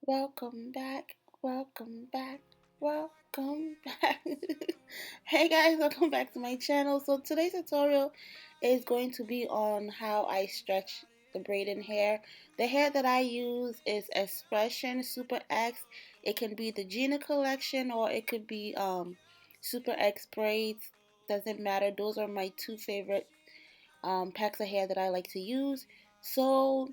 Welcome back, welcome back, welcome back. Hey guys, welcome back to my channel. So today's tutorial is going to be on how I stretch the braiding hair. The hair that I use is Expression Super X. It can be the Gina collection or it could be Super X Braids. Doesn't matter. Those are my two favorite packs of hair that I like to use. So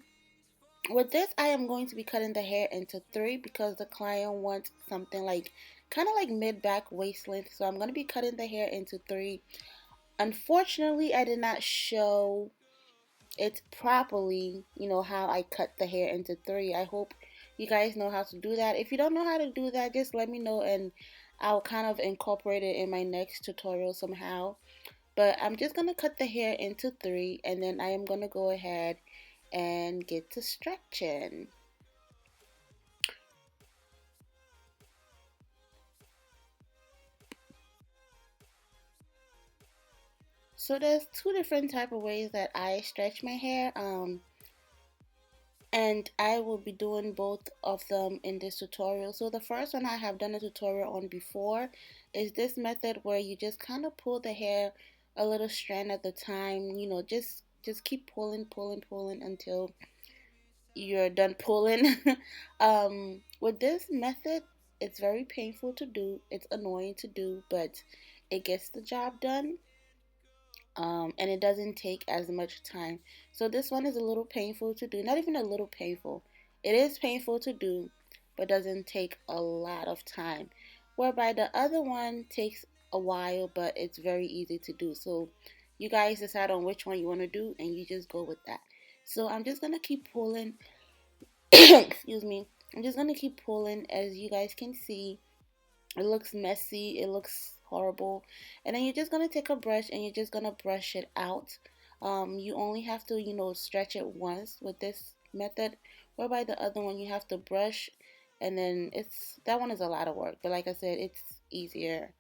with this, I am going to be cutting the hair into three because the client wants something like kind of like mid-back waist length. So I'm going to be cutting the hair into three. Unfortunately, I did not show it properly, how I cut the hair into three. I hope you guys know how to do that. If you don't know how to do that, just let me know and I'll kind of incorporate it in my next tutorial somehow. But I'm just going to cut the hair into three and then I am going to go ahead and get to stretching. So there's two different type of ways that I stretch my hair, and I will be doing both of them in this tutorial. So the first one I have done a tutorial on before is this method where you just kind of pull the hair a little strand at the time, just keep pulling until you're done pulling. With this method, it's very painful to do, it's annoying to do, but it gets the job done. And it doesn't take as much time. So this one is a little painful to do. Not even a little painful. It is painful to do, but doesn't take a lot of time. Whereby the other one takes a while, but it's very easy to do. So you guys decide on which one you want to do, and you just go with that. So I'm just gonna keep pulling. Excuse me. I'm just gonna keep pulling, as you guys can see. It looks messy, it looks horrible, and then you're just gonna take a brush and you're just gonna brush it out. You only have to stretch it once with this method, whereby the other one you have to brush, and then that one is a lot of work, but like I said, it's easier.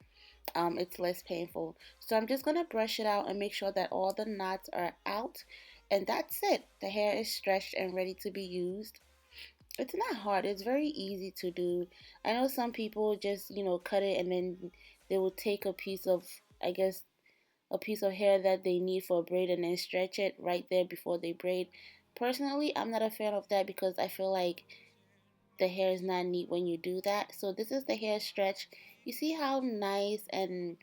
It's less painful. So I'm just gonna brush it out and make sure that all the knots are out, and that's it. The hair is stretched and ready to be used. It's not hard. It's very easy to do. I know some people just, cut it and then they will take a piece of, I guess, a piece of hair that they need for a braid and then stretch it right there before they braid. Personally, I'm not a fan of that because I feel like the hair is not neat when you do that. So this is the hair stretch. You see how nice and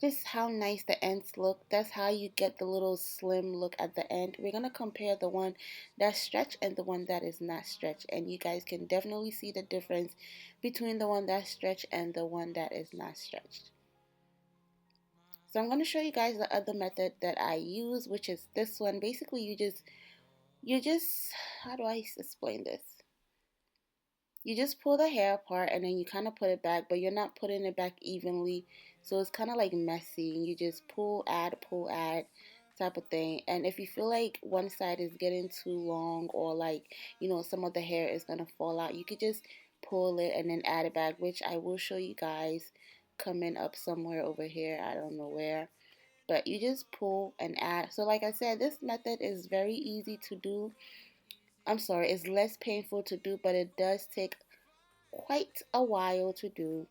just how nice the ends look. That's how you get the little slim look at the end. We're going to compare the one that's stretched and the one that is not stretched. And you guys can definitely see the difference between the one that's stretched and the one that is not stretched. So I'm going to show you guys the other method that I use, which is this one. Basically, you just, how do I explain this? You just pull the hair apart and then you kind of put it back, but you're not putting it back evenly. So it's kind of like messy. You just pull, add type of thing. And if you feel like one side is getting too long or like, some of the hair is going to fall out, you could just pull it and then add it back, which I will show you guys coming up somewhere over here. I don't know where. But you just pull and add. So like I said, this method is very easy to do. I'm sorry, it's less painful to do, but it does take quite a while to do.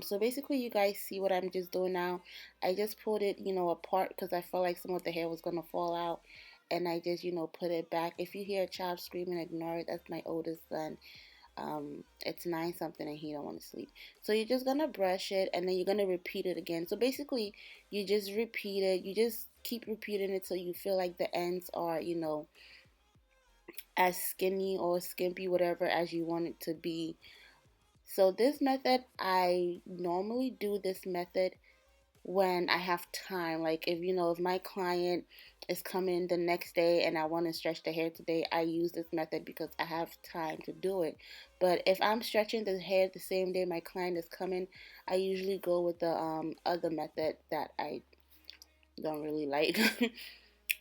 So basically you guys see what I'm just doing now. I just pulled it, apart because I felt like some of the hair was gonna fall out, and I just, put it back. If you hear a child screaming, ignore it. That's my oldest son. It's 9 something and he don't want to sleep. So you're just gonna brush it and then you're gonna repeat it again. So basically you just repeat it. You just keep repeating it till you feel like the ends are, as skinny or skimpy, whatever as you want it to be. So this method, I normally do this method when I have time. Like if my client is coming the next day and I want to stretch the hair today, I use this method because I have time to do it. But if I'm stretching the hair the same day my client is coming, I usually go with the other method that I don't really like.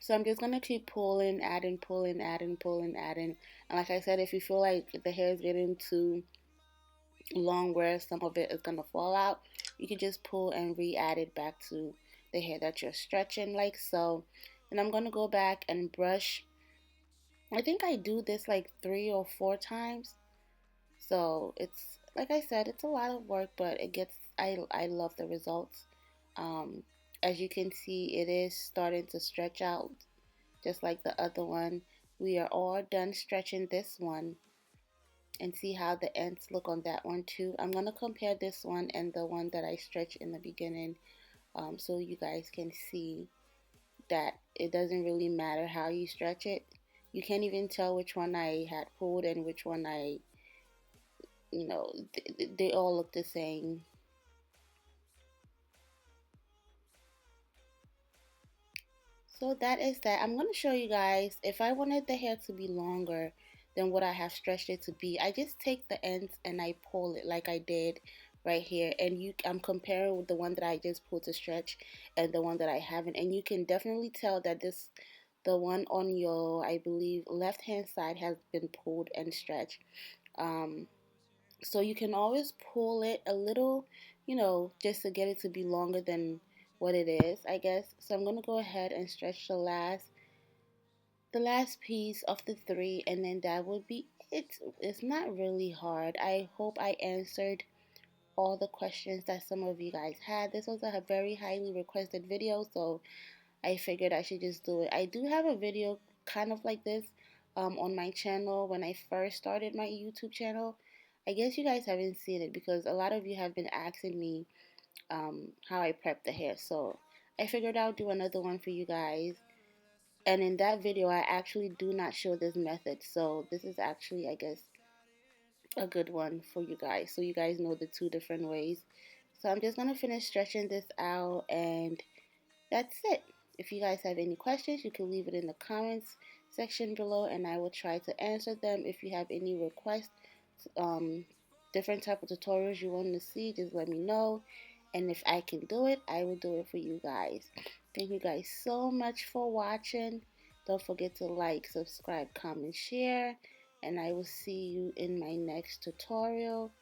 So I'm just gonna keep pulling, adding, pulling, adding, pulling, adding. And like I said, if you feel like the hair is getting too long where some of it is gonna fall out, you can just pull and re-add it back to the hair that you're stretching like so. And I'm gonna go back and brush I think I do this like 3 or 4 times. So it's like I said, it's a lot of work, but it gets I love the results. Um, as you can see, it is starting to stretch out just like the other one. We are all done stretching this one, and see how the ends look on that one too. I'm gonna compare this one and the one that I stretched in the beginning, so you guys can see that it doesn't really matter how you stretch it. You can't even tell which one I had pulled and which one I, they all look the same. So that is that. I'm going to show you guys if I wanted the hair to be longer than what I have stretched it to be. I just take the ends and I pull it like I did right here, and I'm comparing with the one that I just pulled to stretch and the one that I haven't, and you can definitely tell that the one on your, I believe, left hand side has been pulled and stretched. Um, so you can always pull it a little, just to get it to be longer than what it is, I guess. So I'm gonna go ahead and stretch the last piece of the three, and then that would be it. It's not really hard. I hope I answered all the questions that some of you guys had. This was a very highly requested video, so I figured I should just do it. I do have a video kind of like this on my channel when I first started my YouTube channel. I guess you guys haven't seen it because a lot of you have been asking me how I prep the hair. So I figured I'll do another one for you guys. And in that video, I actually do not show this method. So this is actually, I guess, a good one for you guys. So you guys know the two different ways. So I'm just going to finish stretching this out, and that's it. If you guys have any questions, you can leave it in the comments section below, and I will try to answer them. If you have any requests, um, different type of tutorials you want to see, just let me know. And if I can do it, I will do it for you guys. Thank you guys so much for watching. Don't forget to like, subscribe, comment, share, and I will see you in my next tutorial.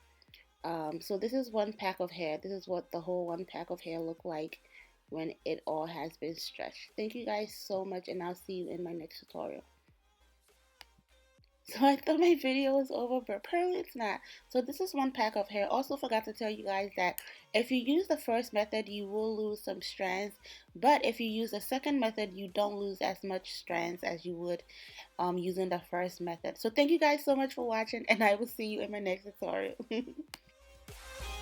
So this is one pack of hair. This is what the whole one pack of hair look like when it all has been stretched. Thank you guys so much, and I'll see you in my next tutorial. So I thought my video was over, but apparently it's not. So this is one pack of hair. Also forgot to tell you guys that if you use the first method, you will lose some strands. But if you use the second method, you don't lose as much strands as you would using the first method. So thank you guys so much for watching, and I will see you in my next tutorial.